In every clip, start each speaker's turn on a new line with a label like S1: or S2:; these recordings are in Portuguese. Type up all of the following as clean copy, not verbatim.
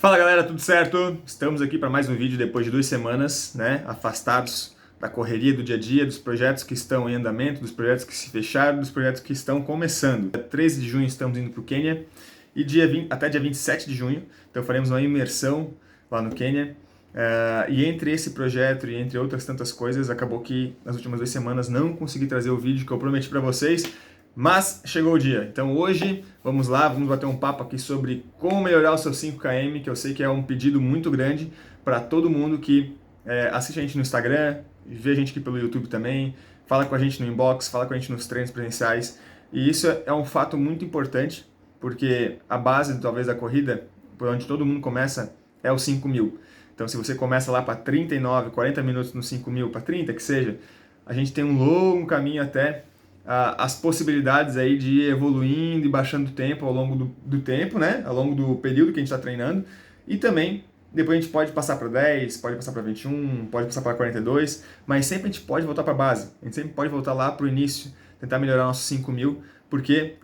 S1: Fala galera, tudo certo? Estamos aqui para mais um vídeo depois de 2 semanas, né? Afastados da correria do dia a dia, dos projetos que estão em andamento, dos projetos que se fecharam, dos projetos que estão começando. Dia 13 de junho estamos indo para o Quênia e até dia 27 de junho, então faremos uma imersão lá no Quênia. E entre esse projeto e entre outras tantas coisas, acabou que nas últimas 2 semanas não consegui trazer o vídeo que eu prometi para vocês. Mas chegou o dia, então hoje vamos lá, vamos bater um papo aqui sobre como melhorar o seu 5 km, que eu sei que é um pedido muito grande para todo mundo que assiste a gente no Instagram, vê a gente aqui pelo YouTube também, fala com a gente no inbox, fala com a gente nos treinos presenciais, e isso é um fato muito importante, porque a base talvez da corrida, por onde todo mundo começa, é os 5.000. Então se você começa lá para 39, 40 minutos no 5.000, para 30 que seja, a gente tem um longo caminho até as possibilidades aí de ir evoluindo e baixando o tempo ao longo do tempo, né? Ao longo do período que a gente está treinando. E também, depois a gente pode passar para 10, pode passar para 21, pode passar para 42, mas sempre a gente pode voltar para a base. A gente sempre pode voltar lá para o início, tentar melhorar nossos 5.000, porque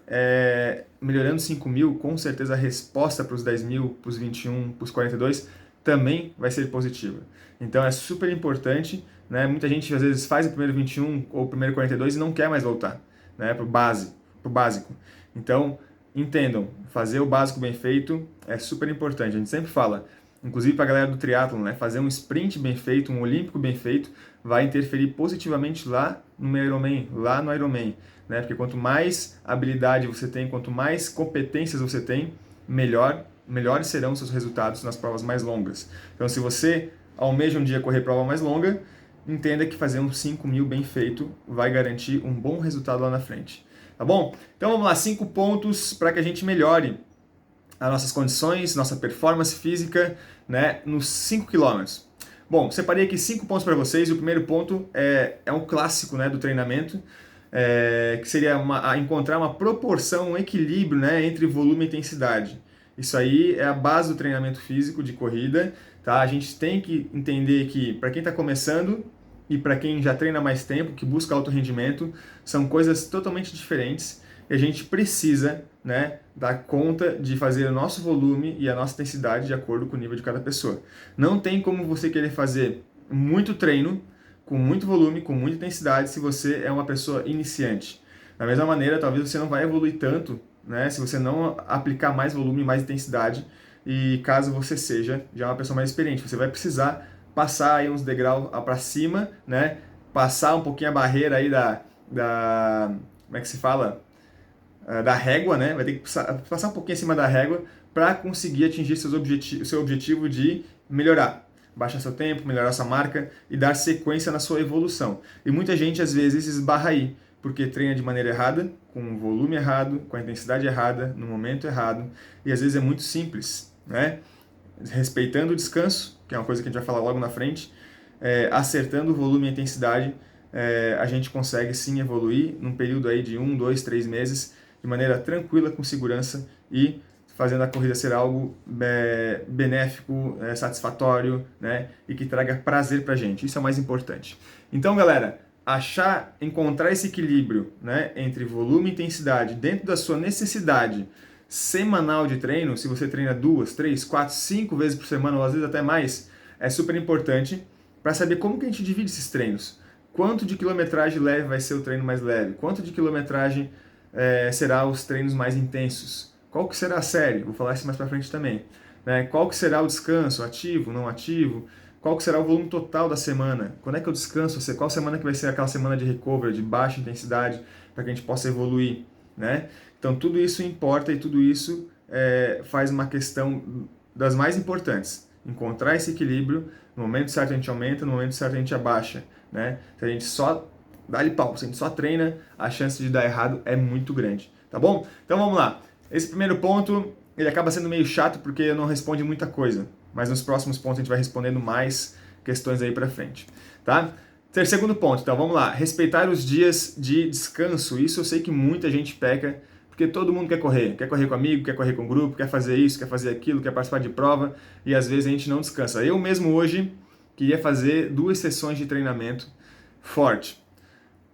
S1: melhorando 5.000, com certeza a resposta para os 10.000, para os 21, para os 42, também vai ser positiva. Então é super importante, né? Muita gente às vezes faz o primeiro 21 ou o primeiro 42 e não quer mais voltar, né? Para o básico. Então, entendam, fazer o básico bem feito é super importante. A gente sempre fala, inclusive para a galera do triatlon, né? Fazer um sprint bem feito, um olímpico bem feito, vai interferir positivamente lá no Ironman, né? Porque quanto mais habilidade você tem, quanto mais competências você tem, melhores serão os seus resultados nas provas mais longas. Então, se você almeja um dia correr prova mais longa, entenda que fazer um 5.000 bem feito vai garantir um bom resultado lá na frente. Tá bom? Então vamos lá, 5 pontos para que a gente melhore as nossas condições, nossa performance física, né, nos 5 km. Bom, separei aqui 5 pontos para vocês, e o primeiro ponto é um clássico, né, do treinamento, que seria encontrar uma proporção, um equilíbrio, né, entre volume e intensidade. Isso aí é a base do treinamento físico de corrida, tá? A gente tem que entender que para quem está começando e para quem já treina mais tempo, que busca alto rendimento, são coisas totalmente diferentes e a gente precisa, né, dar conta de fazer o nosso volume e a nossa intensidade de acordo com o nível de cada pessoa. Não tem como você querer fazer muito treino, com muito volume, com muita intensidade, se você é uma pessoa iniciante. Da mesma maneira, talvez você não vai evoluir tanto, né, se você não aplicar mais volume, mais intensidade, e caso você seja já uma pessoa mais experiente, você vai precisar passar aí uns degraus para cima, né, passar um pouquinho a barreira aí como é que se fala? Da régua, né, vai ter que passar um pouquinho acima da régua para conseguir atingir seu objetivo de melhorar. Baixar seu tempo, melhorar sua marca e dar sequência na sua evolução. E muita gente às vezes esbarra aí, porque treina de maneira errada, com o volume errado, com a intensidade errada, no momento errado, e às vezes é muito simples, né? Respeitando o descanso, que é uma coisa que a gente vai falar logo na frente, acertando o volume e a intensidade, a gente consegue sim evoluir num período aí de 1, 2, 3 meses, de maneira tranquila, com segurança e fazendo a corrida ser algo benéfico, satisfatório, né? E que traga prazer pra gente. Isso é o mais importante. Então, galera, encontrar esse equilíbrio, né, entre volume e intensidade dentro da sua necessidade semanal de treino, se você treina 2, 3, 4, 5 vezes por semana, ou às vezes até mais, é super importante para saber como que a gente divide esses treinos. Quanto de quilometragem leve vai ser o treino mais leve? Quanto de quilometragem será os treinos mais intensos? Qual que será a série? Vou falar isso mais para frente também. Né? Qual que será o descanso? Ativo, não ativo? Qual que será o volume total da semana? Quando é que eu descanso? Qual semana que vai ser aquela semana de recovery, de baixa intensidade, para que a gente possa evoluir, né? Então tudo isso importa e tudo isso faz uma questão das mais importantes. Encontrar esse equilíbrio, no momento certo a gente aumenta, no momento certo a gente abaixa, né? Se a gente só dá-lhe pau, se a gente só treina, a chance de dar errado é muito grande, tá bom? Então vamos lá. Esse primeiro ponto, ele acaba sendo meio chato porque não responde muita coisa, mas nos próximos pontos a gente vai respondendo mais questões aí pra frente, tá? Segundo ponto, então vamos lá. Respeitar os dias de descanso. Isso eu sei que muita gente peca, porque todo mundo quer correr com amigo, quer correr com grupo, quer fazer isso, quer fazer aquilo, quer participar de prova, e às vezes a gente não descansa. Eu mesmo hoje queria fazer 2 sessões de treinamento forte.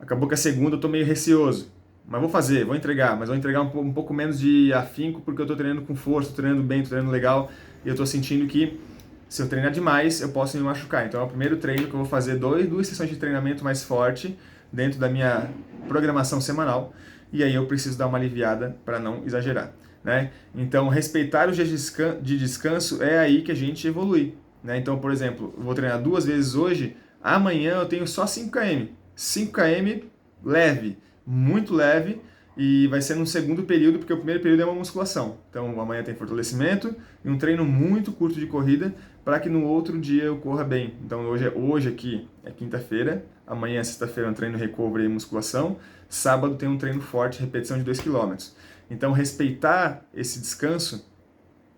S1: Acabou que a segunda eu tô meio receoso. Mas vou entregar, mas vou entregar um pouco menos de afinco, porque eu tô treinando com força, tô treinando bem, tô treinando legal, e eu estou sentindo que se eu treinar demais, eu posso me machucar. Então é o primeiro treino que eu vou fazer duas sessões de treinamento mais forte dentro da minha programação semanal, e aí eu preciso dar uma aliviada para não exagerar, né? Então respeitar os dias de descanso é aí que a gente evolui, né? Então, por exemplo, eu vou treinar 2 vezes hoje, amanhã eu tenho só 5 km. 5 km leve, muito leve, e vai ser no segundo período, porque o primeiro período é uma musculação. Então amanhã tem fortalecimento e um treino muito curto de corrida para que no outro dia eu corra bem. Então hoje aqui é quinta-feira, amanhã sexta-feira é um treino recovery e musculação, sábado tem um treino forte, repetição de 2 km. Então respeitar esse descanso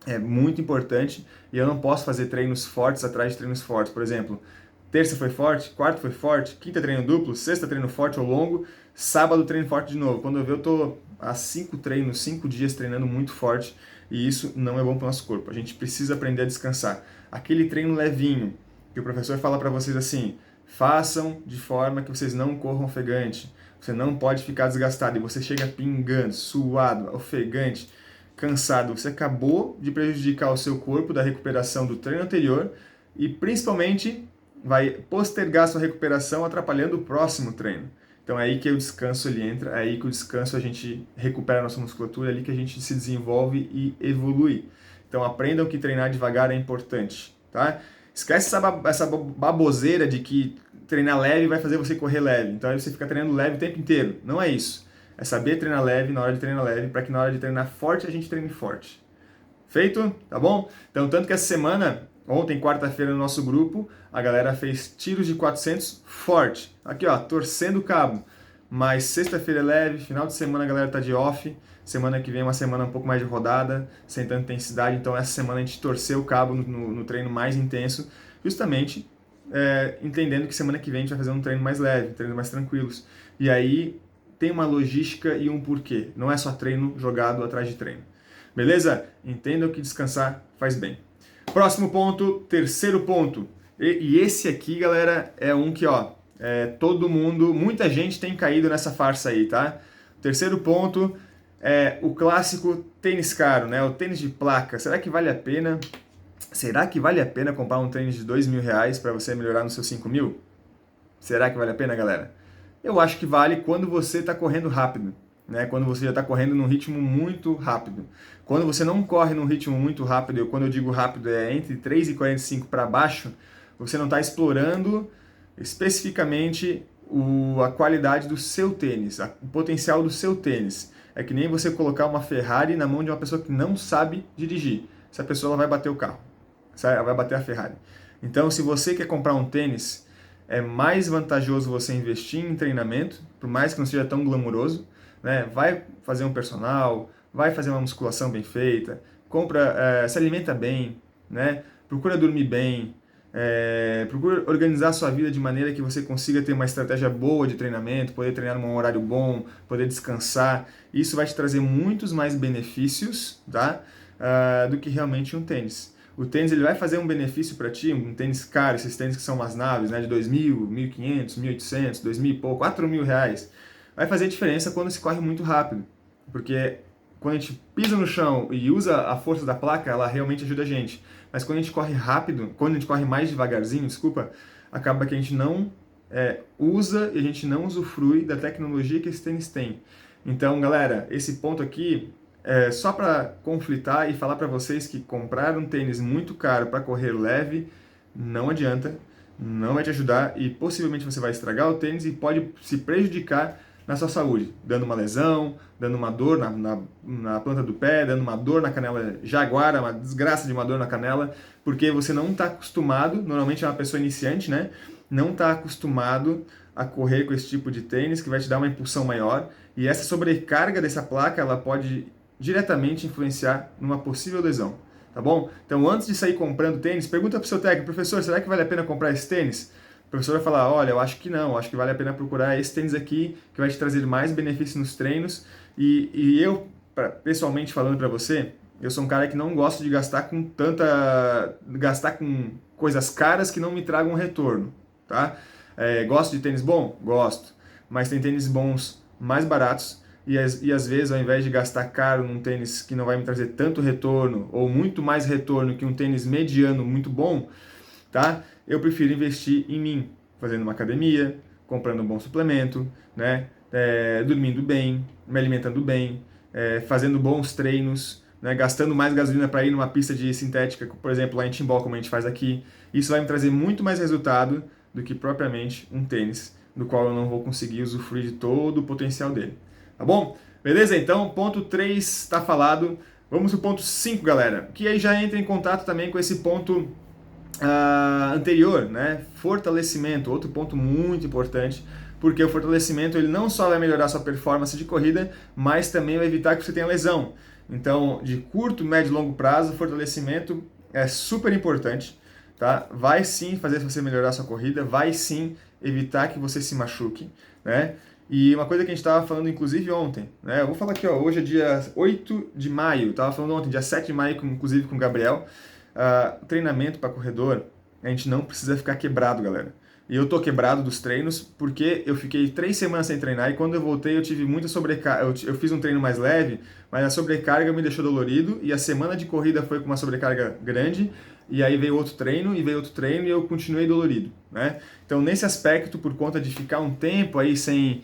S1: é muito importante e eu não posso fazer treinos fortes atrás de treinos fortes. Por exemplo, terça foi forte, quarta foi forte, quinta treino duplo, sexta treino forte ou longo, sábado treino forte de novo. Quando eu ver, eu tô há 5 treinos, 5 dias treinando muito forte e isso não é bom para o nosso corpo. A gente precisa aprender a descansar. Aquele treino levinho que o professor fala para vocês assim, façam de forma que vocês não corram ofegante. Você não pode ficar desgastado e você chega pingando, suado, ofegante, cansado. Você acabou de prejudicar o seu corpo da recuperação do treino anterior e principalmente vai postergar sua recuperação atrapalhando o próximo treino. Então é aí que o descanso ele entra, é aí que o descanso a gente recupera a nossa musculatura, é ali que a gente se desenvolve e evolui. Então aprendam que treinar devagar é importante, tá? Esquece essa baboseira de que treinar leve vai fazer você correr leve. Então aí você fica treinando leve o tempo inteiro. Não é isso. É saber treinar leve na hora de treinar leve, para que na hora de treinar forte a gente treine forte. Feito? Tá bom? Então, tanto que essa semana, ontem, quarta-feira, no nosso grupo, a galera fez tiros de 400 forte. Aqui, ó, torcendo o cabo. Mas sexta-feira é leve, final de semana a galera tá de off. Semana que vem é uma semana um pouco mais de rodada, sem tanta intensidade. Então, essa semana a gente torceu o cabo no treino mais intenso, justamente entendendo que semana que vem a gente vai fazer um treino mais leve, treinos mais tranquilos. E aí tem uma logística e um porquê. Não é só treino jogado atrás de treino. Beleza? Entendam que descansar faz bem. Próximo ponto, terceiro ponto. E esse aqui, galera, é um que, ó, todo mundo, muita gente tem caído nessa farsa aí, tá? Terceiro ponto é o clássico tênis caro, né? O tênis de placa. Será que vale a pena? Será que vale a pena comprar um tênis de R$2.000 para você melhorar nos seus 5.000? Será que vale a pena, galera? Eu acho que vale quando você está correndo rápido, né? Quando você já está correndo num ritmo muito rápido. Quando você não corre num ritmo muito rápido, quando eu digo rápido é entre 3,45 para baixo, você não está explorando especificamente a qualidade do seu tênis, o potencial do seu tênis. É que nem você colocar uma Ferrari na mão de uma pessoa que não sabe dirigir. Essa pessoa ela vai bater o carro, ela vai bater a Ferrari. Então, se você quer comprar um tênis, é mais vantajoso você investir em treinamento, por mais que não seja tão glamuroso, né? Vai fazer um personal, vai fazer uma musculação bem feita, se alimenta bem, né? Procura dormir bem, procura organizar a sua vida de maneira que você consiga ter uma estratégia boa de treinamento, poder treinar num horário bom, poder descansar. Isso vai te trazer muitos mais benefícios, tá? Do que realmente um tênis. O tênis ele vai fazer um benefício para ti, um tênis caro, esses tênis que são umas naves, né, de 2.000, 1.500, 1.800, 2.000 e pouco, 4.000 reais. Vai fazer diferença quando se corre muito rápido, porque quando a gente pisa no chão e usa a força da placa, ela realmente ajuda a gente. Mas quando a gente corre rápido, quando a gente corre mais devagarzinho, acaba que a gente não usa e a gente não usufrui da tecnologia que esse tênis tem. Então, galera, esse ponto aqui só para conflitar e falar para vocês que comprar um tênis muito caro para correr leve não adianta, não vai te ajudar e possivelmente você vai estragar o tênis e pode se prejudicar na sua saúde, dando uma lesão, dando uma dor na planta do pé, dando uma dor na canela jaguara, uma desgraça de uma dor na canela, porque você não está acostumado, normalmente é uma pessoa iniciante, né? Não está acostumado a correr com esse tipo de tênis que vai te dar uma impulsão maior e essa sobrecarga dessa placa ela pode diretamente influenciar numa possível lesão, tá bom? Então antes de sair comprando tênis, pergunta para o seu técnico, professor, será que vale a pena comprar esse tênis? O professor vai falar, olha, eu acho que não, acho que vale a pena procurar esse tênis aqui, que vai te trazer mais benefícios nos treinos. E eu, pessoalmente falando para você, eu sou um cara que não gosta de gastar com coisas caras que não me tragam retorno, tá? Gosto de tênis bom? Gosto. Mas tem tênis bons mais baratos, e às vezes, ao invés de gastar caro num tênis que não vai me trazer tanto retorno, ou muito mais retorno que um tênis mediano muito bom, tá? Eu prefiro investir em mim, fazendo uma academia, comprando um bom suplemento, né? Dormindo bem, me alimentando bem, fazendo bons treinos, né? Gastando mais gasolina para ir numa pista de sintética, por exemplo, lá em Timbó, como a gente faz aqui. Isso vai me trazer muito mais resultado do que propriamente um tênis, do qual eu não vou conseguir usufruir de todo o potencial dele. Tá bom? Beleza? Então, ponto 3 está falado. Vamos para o ponto 5, galera, que aí já entra em contato também com esse ponto anterior, né? Fortalecimento, outro ponto muito importante, porque o fortalecimento ele não só vai melhorar sua performance de corrida, mas também vai evitar que você tenha lesão. Então, de curto, médio e longo prazo, o fortalecimento é super importante, tá? Vai sim fazer você melhorar sua corrida, vai sim evitar que você se machuque, né? E uma coisa que a gente estava falando, inclusive, ontem, né? Eu vou falar aqui, ó, hoje é dia 8 de maio, estava falando ontem, dia 7 de maio, inclusive com o Gabriel. Treinamento para corredor, a gente não precisa ficar quebrado, galera. E eu tô quebrado dos treinos porque eu fiquei 3 semanas sem treinar e quando eu voltei eu tive muita sobrecarga. Eu fiz um treino mais leve, mas a sobrecarga me deixou dolorido e a semana de corrida foi com uma sobrecarga grande e aí veio outro treino e eu continuei dolorido, né? Então nesse aspecto, por conta de ficar um tempo aí sem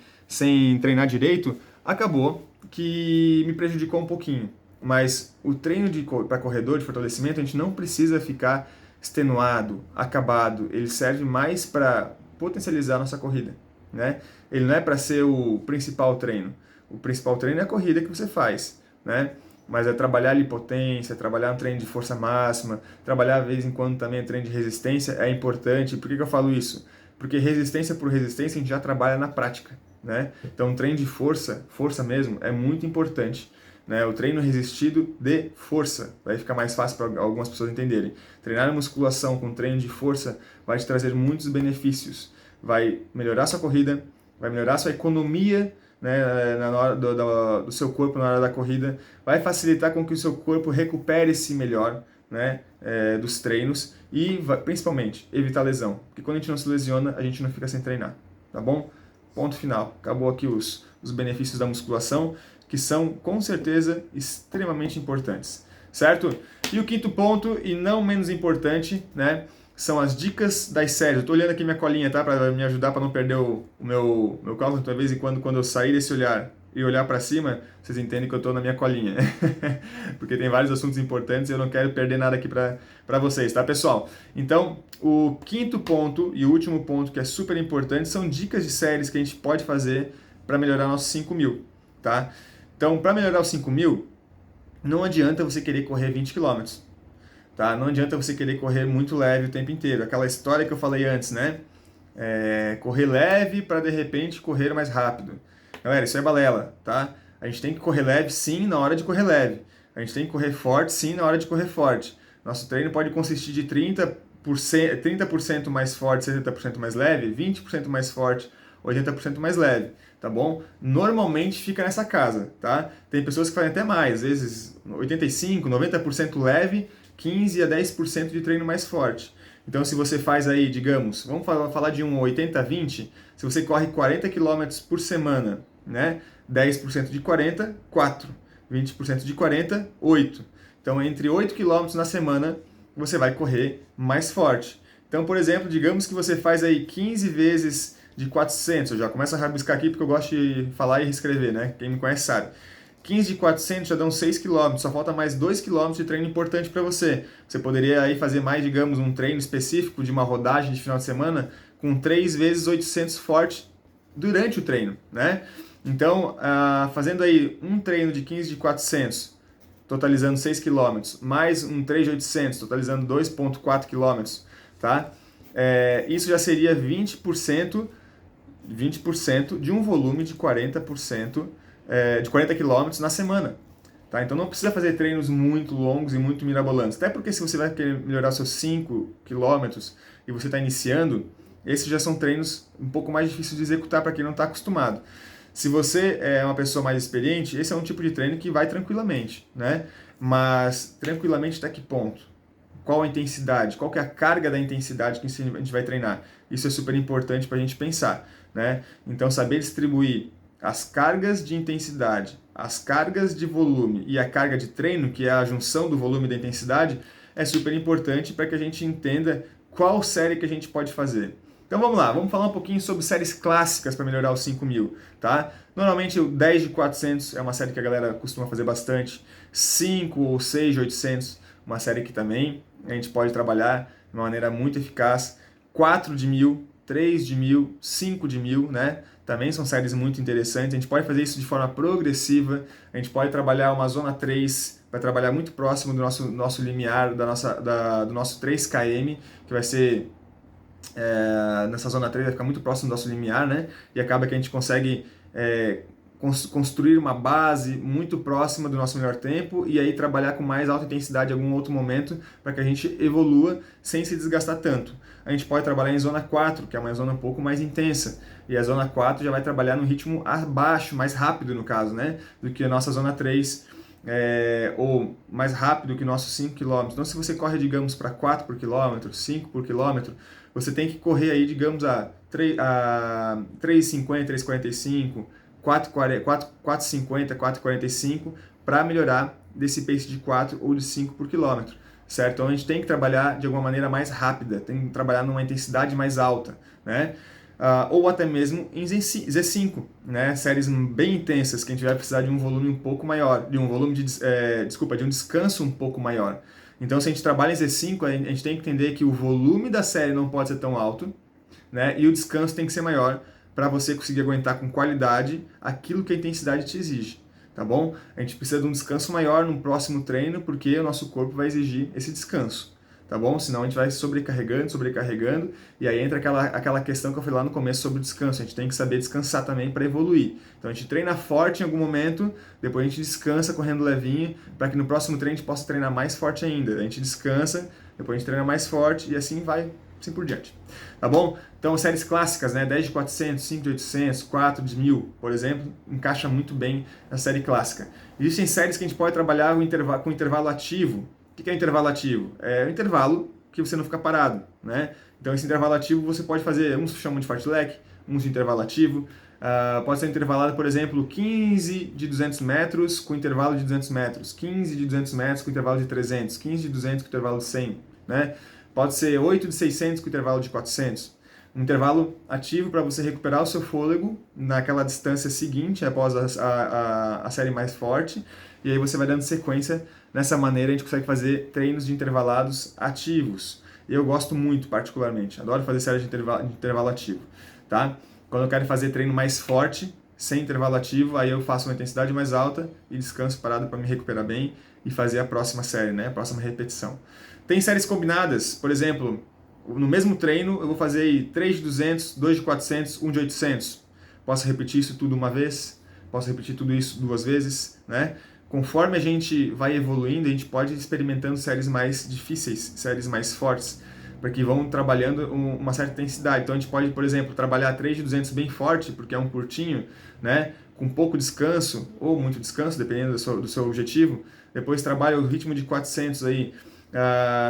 S1: treinar direito, acabou que me prejudicou um pouquinho. Mas o treino para corredor de fortalecimento, a gente não precisa ficar extenuado, acabado. Ele serve mais para potencializar a nossa corrida, né? Ele não é para ser o principal treino. O principal treino é a corrida que você faz, né? Mas é trabalhar ali potência, trabalhar um treino de força máxima, trabalhar de vez em quando também treino de resistência é importante. Por que eu falo isso? Porque resistência por resistência a gente já trabalha na prática, né? Então um treino de força, força mesmo, é muito importante. Né, o treino resistido de força, vai ficar mais fácil para algumas pessoas entenderem. Treinar musculação com treino de força vai te trazer muitos benefícios. Vai melhorar sua corrida, vai melhorar sua economia, né, na hora do seu corpo na hora da corrida, vai facilitar com que o seu corpo recupere-se melhor, né, dos treinos e principalmente evitar lesão. Porque quando a gente não se lesiona, a gente não fica sem treinar. Tá bom? Ponto final. Acabou aqui os benefícios da musculação, que são, com certeza, extremamente importantes, certo? E o quinto ponto, e não menos importante, né, são as dicas das séries. Eu estou olhando aqui minha colinha, tá, para me ajudar para não perder o meu cálculo. Então, de vez em quando eu sair desse olhar e olhar para cima, vocês entendem que eu estou na minha colinha. Porque tem vários assuntos importantes e eu não quero perder nada aqui para vocês, tá, pessoal? Então, o quinto ponto e o último ponto, que é super importante, são dicas de séries que a gente pode fazer para melhorar nossos 5.000, tá? Então, para melhorar os 5.000, não adianta você querer correr 20 km, tá? Não adianta você querer correr muito leve o tempo inteiro. Aquela história que eu falei antes, né? Correr leve para, de repente, correr mais rápido. Galera, isso é balela, tá? A gente tem que correr leve, sim, na hora de correr leve. A gente tem que correr forte, sim, na hora de correr forte. Nosso treino pode consistir de 30% mais forte, 70% mais leve, 20% mais forte, 80% mais leve, tá bom? Normalmente fica nessa casa, tá? Tem pessoas que fazem até mais, às vezes 85%, 90% leve, 15% a 10% de treino mais forte. Então, se você faz aí, digamos, vamos falar de um 80-20, se você corre 40 km por semana, né? 10% de 40, 4. 20% de 40, 8. Então, entre 8 km na semana, você vai correr mais forte. Então, por exemplo, digamos que você faz aí 15 vezes de 400, eu já começo a rabiscar aqui porque eu gosto de falar e reescrever, né? Quem me conhece sabe. 15 de 400 já dão 6 km, só falta mais 2 km de treino importante para você. Você poderia aí fazer mais, digamos, um treino específico de uma rodagem de final de semana com 3 vezes 800 forte durante o treino, né? Então, fazendo aí um treino de 15 de 400, totalizando 6 km, mais um 3 de 800, totalizando 2,4 km, tá? Isso já seria 20% de um volume de 40%, de 40 km na semana. Tá? Então não precisa fazer treinos muito longos e muito mirabolantes. Até porque se você vai querer melhorar seus 5 km e você está iniciando, esses já são treinos um pouco mais difíceis de executar para quem não está acostumado. Se você é uma pessoa mais experiente, esse é um tipo de treino que vai tranquilamente, né? Mas tranquilamente até que ponto? Qual a intensidade? Qual que é a carga da intensidade que a gente vai treinar? Isso é super importante para a gente pensar, né? Então, saber distribuir as cargas de intensidade, as cargas de volume e a carga de treino, que é a junção do volume e da intensidade, é super importante para que a gente entenda qual série que a gente pode fazer. Então vamos lá, vamos falar um pouquinho sobre séries clássicas para melhorar os 5.000, tá? Normalmente o 10 de 400 é uma série que a galera costuma fazer bastante, 5 ou 6 de 800, uma série que também a gente pode trabalhar de uma maneira muito eficaz, 4 de 1.000, 3 de 1.000, 5 de 1.000, né? Também são séries muito interessantes, a gente pode fazer isso de forma progressiva, a gente pode trabalhar uma zona 3, vai trabalhar muito próximo do nosso limiar, do nosso 3 km, que vai ser, nessa zona 3 vai ficar muito próximo do nosso limiar, né? E acaba que a gente consegue construir uma base muito próxima do nosso melhor tempo e aí trabalhar com mais alta intensidade em algum outro momento para que a gente evolua sem se desgastar tanto. A gente pode trabalhar em zona 4, que é uma zona um pouco mais intensa, e a zona 4 já vai trabalhar no ritmo abaixo, mais rápido no caso, né? Do que a nossa zona 3, ou mais rápido que nossos 5 km. Então se você corre, digamos, para 4 por quilômetro, 5 por quilômetro, você tem que correr aí, digamos, a 3,50, 3,45, 4,50, 4,45 para melhorar desse pace de 4 ou de 5 por quilômetro, certo? Então a gente tem que trabalhar de alguma maneira mais rápida, tem que trabalhar numa intensidade mais alta, né? Ou até mesmo em Z5, né? Séries bem intensas que a gente vai precisar de um volume um pouco maior, de um volume de um descanso um pouco maior. Então se a gente trabalha em Z5, a gente tem que entender que o volume da série não pode ser tão alto, né? E o descanso tem que ser maior para você conseguir aguentar com qualidade aquilo que a intensidade te exige, tá bom? A gente precisa de um descanso maior no próximo treino, porque o nosso corpo vai exigir esse descanso, tá bom? Senão a gente vai sobrecarregando, e aí entra aquela questão que eu falei lá no começo sobre o descanso. A gente tem que saber descansar também para evoluir. Então a gente treina forte em algum momento, depois a gente descansa correndo levinho, para que no próximo treino a gente possa treinar mais forte ainda. A gente descansa, depois a gente treina mais forte, e assim vai, assim por diante. Tá bom? Então, séries clássicas, né? 10 de 400, 5 de 800, 4 de 1.000, por exemplo, encaixa muito bem na série clássica. Existem séries que a gente pode trabalhar com intervalo ativo. O que é intervalo ativo? É o intervalo que você não fica parado, né? Então, esse intervalo ativo você pode fazer, uns chamam de fartlek, uns de intervalo ativo. Pode ser intervalado, por exemplo, 15 de 200 metros com intervalo de 200 metros, 15 de 200 metros com intervalo de 300, 15 de 200 com intervalo de 100, né? Pode ser 8 de 600 com intervalo de 400. Um intervalo ativo para você recuperar o seu fôlego naquela distância seguinte, após a série mais forte. E aí você vai dando sequência. Dessa maneira a gente consegue fazer treinos de intervalados ativos. Eu gosto muito, particularmente. Adoro fazer séries de intervalo ativo. Tá? Quando eu quero fazer treino mais forte, sem intervalo ativo, aí eu faço uma intensidade mais alta e descanso parado para me recuperar bem e fazer a próxima série, né? A próxima repetição. Tem séries combinadas, por exemplo, no mesmo treino eu vou fazer aí 3 de 200, 2 de 400, 1 de 800. Posso repetir isso tudo uma vez? Posso repetir tudo isso 2 vezes, né? Conforme a gente vai evoluindo, a gente pode ir experimentando séries mais difíceis, séries mais fortes, porque vão trabalhando uma certa intensidade. Então a gente pode, por exemplo, trabalhar 3 de 200 bem forte, porque é um curtinho, né? Com pouco descanso, ou muito descanso, dependendo do seu objetivo. Depois trabalha o ritmo de 400 aí,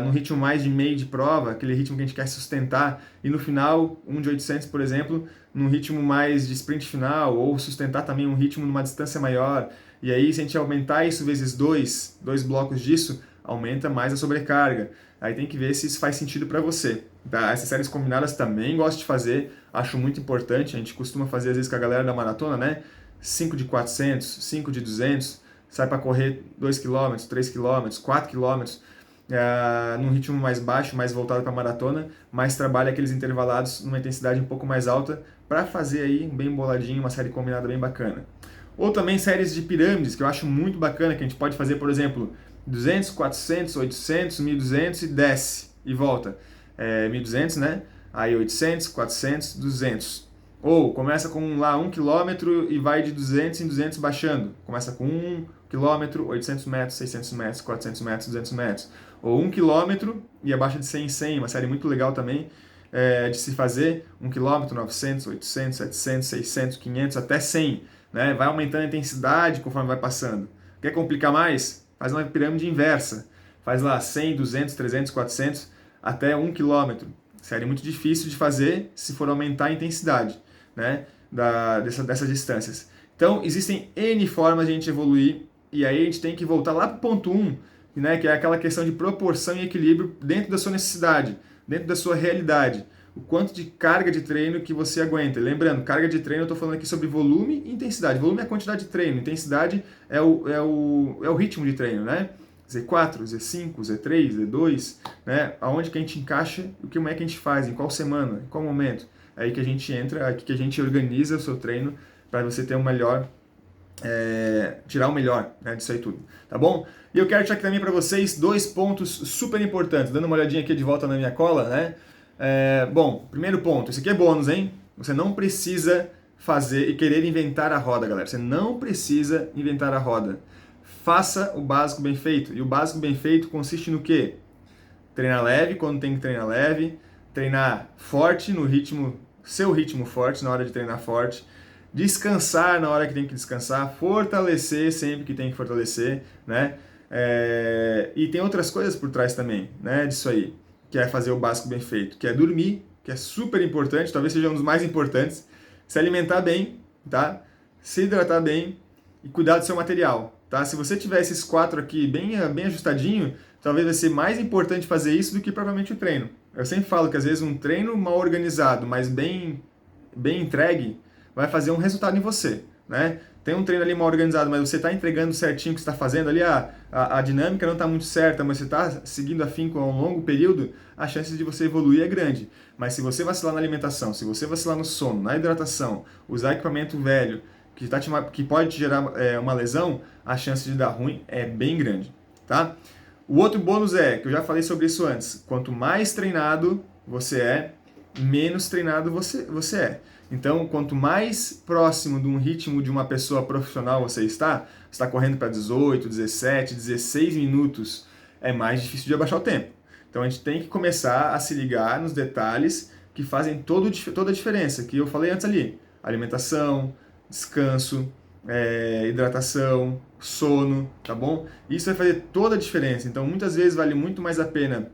S1: no ritmo mais de meio de prova, aquele ritmo que a gente quer sustentar, e no final, um de 800, por exemplo, num ritmo mais de sprint final, ou sustentar também um ritmo numa distância maior. E aí, se a gente aumentar isso vezes dois blocos disso, aumenta mais a sobrecarga. Aí tem que ver se isso faz sentido para você. Tá? Essas séries combinadas também gosto de fazer, acho muito importante. A gente costuma fazer às vezes com a galera da maratona, né? 5 de 400, 5 de 200, sai para correr 2 km, 3 km, 4 km, num ritmo mais baixo, mais voltado para a maratona, mas trabalha aqueles intervalados numa intensidade um pouco mais alta para fazer aí bem boladinho, uma série combinada bem bacana. Ou também séries de pirâmides, que eu acho muito bacana, que a gente pode fazer, por exemplo, 200, 400, 800, 1.200 e desce e volta. 1.200, né? Aí 800, 400, 200. Ou começa com lá 1 km e vai de 200 em 200 baixando. Começa com 1 km, 800 metros, 600 metros, 400 metros, 200 metros. Ou 1 km e abaixa de 100 em 100, uma série muito legal também de se fazer. 1 km, 900, 800, 700, 600, 500, até 100. Né? Vai aumentando a intensidade conforme vai passando. Quer complicar mais? Faz uma pirâmide inversa. Faz lá 100, 200, 300, 400, até 1 km. Série muito difícil de fazer se for aumentar a intensidade, né? Dessas distâncias. Então, existem N formas de a gente evoluir, e aí a gente tem que voltar lá para o ponto 1, né, que é aquela questão de proporção e equilíbrio dentro da sua necessidade, dentro da sua realidade. O quanto de carga de treino que você aguenta. Lembrando, carga de treino, eu estou falando aqui sobre volume e intensidade. Volume é a quantidade de treino, intensidade é o ritmo de treino, né? Z4, Z5, Z3, Z2, né? Aonde que a gente encaixa, o que é que a gente faz, em qual semana, em qual momento. É aí que a gente entra, aqui que a gente organiza o seu treino para você ter um melhor, tirar o melhor, né, disso aí tudo, tá bom? E eu quero deixar aqui também para vocês 2 pontos super importantes, dando uma olhadinha aqui de volta na minha cola, né? Bom, primeiro ponto, isso aqui é bônus, hein? Você não precisa fazer e querer inventar a roda, galera. Você não precisa inventar a roda. Faça o básico bem feito. E o básico bem feito consiste no quê? Treinar leve quando tem que treinar leve, treinar forte no ritmo, seu ritmo forte na hora de treinar forte, descansar na hora que tem que descansar, fortalecer sempre que tem que fortalecer, né? E tem outras coisas por trás também, né, disso aí, que é fazer o básico bem feito, que é dormir, que é super importante, talvez seja um dos mais importantes, se alimentar bem, tá? Se hidratar bem e cuidar do seu material, tá? Se você tiver esses 4 aqui bem ajustadinho, talvez vai ser mais importante fazer isso do que propriamente o treino. Eu sempre falo que às vezes um treino mal organizado, mas bem entregue, vai fazer um resultado em você, né? Tem um treino ali mal organizado, mas você está entregando certinho o que você está fazendo ali, a dinâmica não está muito certa, mas você está seguindo afinco a um longo período, a chance de você evoluir é grande. Mas se você vacilar na alimentação, se você vacilar no sono, na hidratação, usar equipamento velho, que pode te gerar uma lesão, a chance de dar ruim é bem grande, tá? O outro bônus que eu já falei sobre isso antes, quanto mais treinado você é, menos treinado você é. Então, quanto mais próximo de um ritmo de uma pessoa profissional você está correndo para 18, 17, 16 minutos, é mais difícil de abaixar o tempo. Então, a gente tem que começar a se ligar nos detalhes que fazem toda a diferença, que eu falei antes ali. Alimentação, descanso, hidratação, sono, tá bom? Isso vai fazer toda a diferença. Então, muitas vezes vale muito mais a pena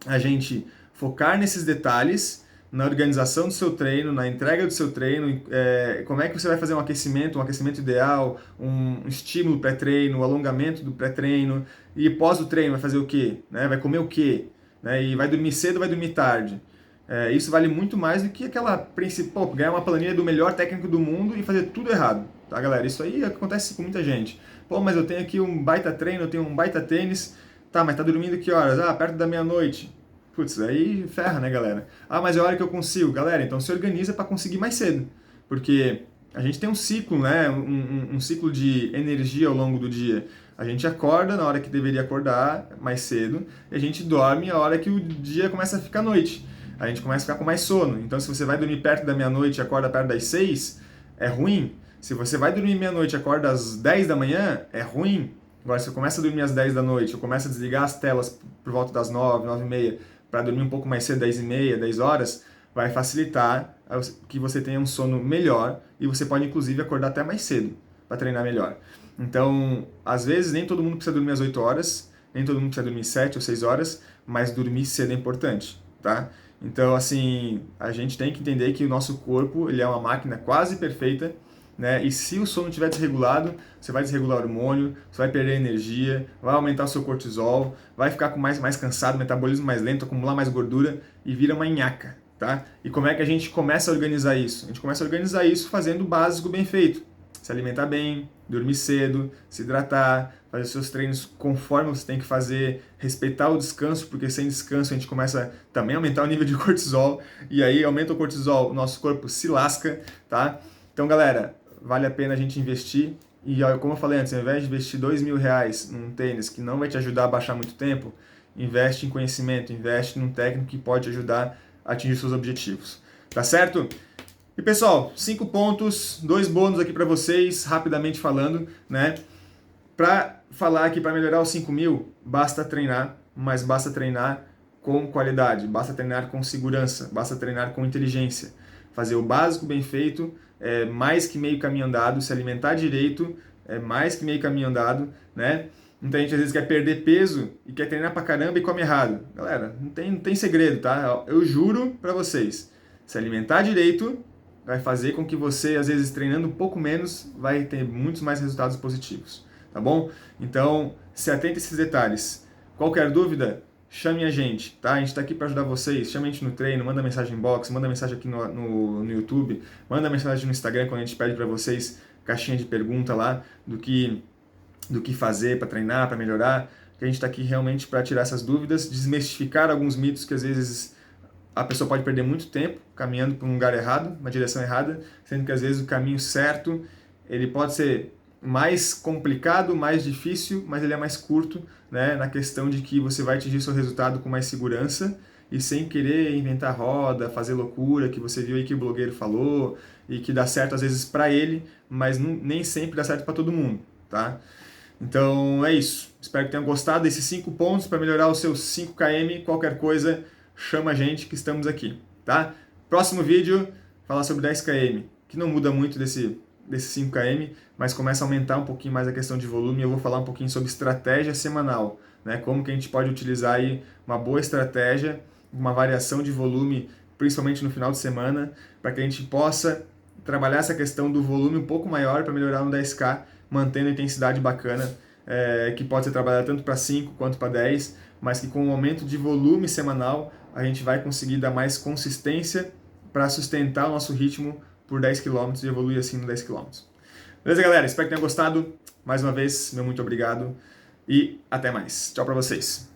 S1: a gente focar nesses detalhes, na organização do seu treino, na entrega do seu treino, como é que você vai fazer um aquecimento ideal, um estímulo pré-treino, um alongamento do pré-treino, e pós o treino vai fazer o quê? Né? Vai comer o quê? Né? E vai dormir cedo ou vai dormir tarde? Isso vale muito mais do que aquela principal, ganhar uma planilha do melhor técnico do mundo e fazer tudo errado, tá, galera? Isso aí acontece com muita gente. Pô, mas eu tenho aqui um baita treino, eu tenho um baita tênis, tá, mas tá dormindo que horas? Ah, perto da meia-noite. Putz, aí ferra, né, galera? Ah, mas é a hora que eu consigo. Galera, então se organiza para conseguir mais cedo. Porque a gente tem um ciclo, né? Um ciclo de energia ao longo do dia. A gente acorda na hora que deveria acordar, mais cedo, e a gente dorme a hora que o dia começa a ficar noite. A gente começa a ficar com mais sono. Então, se você vai dormir perto da meia-noite e acorda perto das 6, é ruim. Se você vai dormir meia-noite e acorda às 10 da manhã, é ruim. Agora, se você começa a dormir às 10 da noite, ou começa a desligar as telas por volta das 9, 9 e meia, para dormir um pouco mais cedo, 10 e meia, 10 horas, vai facilitar que você tenha um sono melhor e você pode, inclusive, acordar até mais cedo para treinar melhor. Então, às vezes, nem todo mundo precisa dormir às 8 horas, nem todo mundo precisa dormir 7 ou 6 horas, mas dormir cedo é importante, tá? Então, assim, a gente tem que entender que o nosso corpo, ele é uma máquina quase perfeita, né? E se o sono estiver desregulado, você vai desregular o hormônio, você vai perder energia, vai aumentar o seu cortisol, vai ficar com mais cansado, metabolismo mais lento, acumular mais gordura e vira uma nhaca, tá? E como é que a gente começa a organizar isso? A gente começa a organizar isso fazendo o básico bem feito. Se alimentar bem, dormir cedo, se hidratar, fazer seus treinos conforme você tem que fazer, respeitar o descanso, porque sem descanso a gente começa também a aumentar o nível de cortisol, e aí aumenta o cortisol, o nosso corpo se lasca, tá? Então, galera, vale a pena a gente investir, e como eu falei antes, ao invés de investir R$2.000 num tênis que não vai te ajudar a baixar muito tempo, investe em conhecimento, investe num técnico que pode ajudar a atingir seus objetivos, tá certo? E pessoal, 5 pontos, 2 bônus aqui para vocês, rapidamente falando, né? Para falar aqui, para melhorar os 5.000, basta treinar, mas basta treinar com qualidade, basta treinar com segurança, basta treinar com inteligência. Fazer o básico bem feito é mais que meio caminho andado, se alimentar direito é mais que meio caminho andado, né? Muita gente às vezes quer perder peso e quer treinar pra caramba e come errado. Galera, não tem segredo, tá? Eu juro pra vocês, se alimentar direito, vai fazer com que você, às vezes, treinando um pouco menos, vai ter muitos mais resultados positivos, tá bom? Então, se atente a esses detalhes. Qualquer dúvida, chame a gente, tá? A gente está aqui para ajudar vocês. Chame a gente no treino, manda mensagem em box, manda mensagem aqui no YouTube, manda mensagem no Instagram quando a gente pede para vocês caixinha de pergunta lá do que fazer para treinar, para melhorar. Que a gente está aqui realmente para tirar essas dúvidas, desmistificar alguns mitos que às vezes a pessoa pode perder muito tempo caminhando para um lugar errado, uma direção errada, sendo que às vezes o caminho certo ele pode ser mais complicado, mais difícil, mas ele é mais curto, né, na questão de que você vai atingir seu resultado com mais segurança e sem querer inventar roda, fazer loucura, que você viu aí que o blogueiro falou e que dá certo às vezes para ele, mas nem sempre dá certo para todo mundo, tá? Então é isso. Espero que tenham gostado desses 5 pontos para melhorar os seus 5 km. Qualquer coisa, chama a gente que estamos aqui, tá? Próximo vídeo, falar sobre 10 km, que não muda muito desses 5 km, mas começa a aumentar um pouquinho mais a questão de volume. Eu vou falar um pouquinho sobre estratégia semanal, né? Como que a gente pode utilizar aí uma boa estratégia, uma variação de volume, principalmente no final de semana, para que a gente possa trabalhar essa questão do volume um pouco maior para melhorar no 10K, mantendo a intensidade bacana, que pode ser trabalhada tanto para 5 quanto para 10, mas que com o aumento de volume semanal a gente vai conseguir dar mais consistência para sustentar o nosso ritmo por 10 km e evoluir assim no 10 km. Beleza, galera? Espero que tenham gostado. Mais uma vez, meu muito obrigado e até mais. Tchau para vocês.